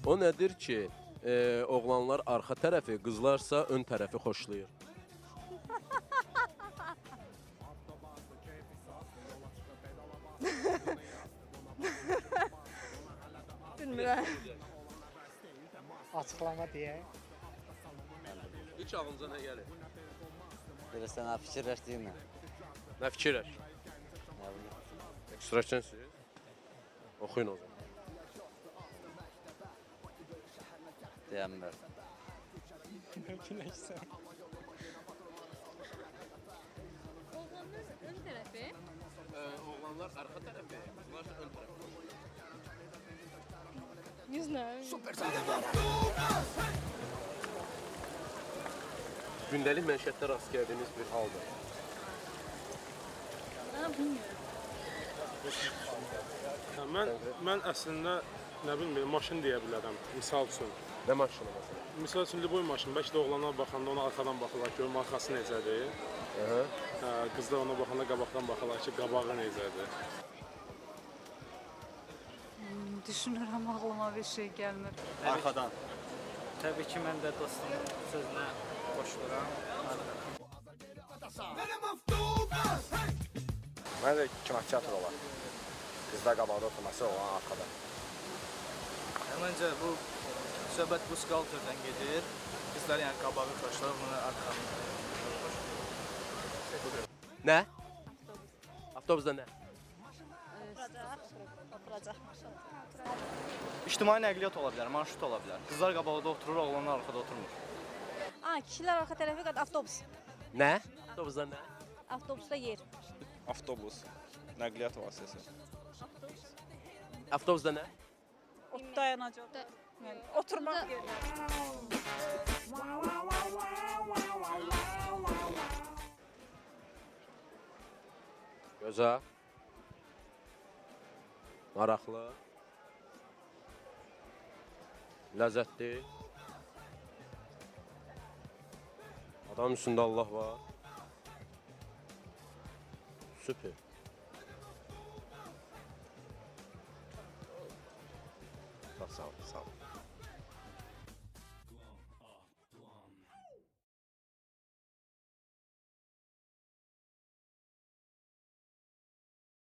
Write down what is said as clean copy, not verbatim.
O nədir ki, oğlanlar arxa tərəfi, qızlarsa ön tərəfi xoşlayır? Bilmirəm. Açıqlama deyək. İlk ağlınıza nə gəlir? Belə sən fikirləşdiyinlə. Nə fikirləş? Nə bilim. Ekstraçensiniz? Oxuyun o zaman. Deyəmlər. Güləşsən. Oğlanlar ön tərəfi. Oğlanlar arxa tərəfi, qızlarsa ön tərəfi. Yüzlə. Gündəlik mənşətdə rast gəldiyiniz bir haldır. Bilmirəm. Mən əslində nə bilmirəm, maşın deyə bilərəm, misal üçün. Nə maşını məsələn? Misal üçün boy maşın, bəlkə də oğlanlar baxanda ona arxadan baxırlar ki, onun arxası necədir. Qızlar ona baxanda qabaqdan baxırlar ki, qabağı necədir. Düşünürəm, ağlıma bir şey gəlmir. Arxadan. Təbii ki, mən də dostumun sözünə qoşuluram. Məncə kinoteatr olar. Qızlar qabaqda oturması, oğlan arxada. Məncə bu söhbət bu skalterdən gedir. Qızlar yəni qabağı xoşlar, bunu arxanı. Nə? Avtobusda nə? İctimai nəqliyyat ola bilər, marşrut ola bilər. Qızlar qabaqda oturur, oğlanlar arxada oturmur. Kişilər arxa tərəfi avtobus. Nə? Avtobusda nə? Avtobusda yer. Avtobus, nəqliyyat vasitəsi. Avtobusda nə? Dayanacaq. Yəni, oturmaq yeri. Gözəl. Maraqlı. Ləzzətli. Adam üstündə Allah var. Süper. Sağ ol, sağ ol.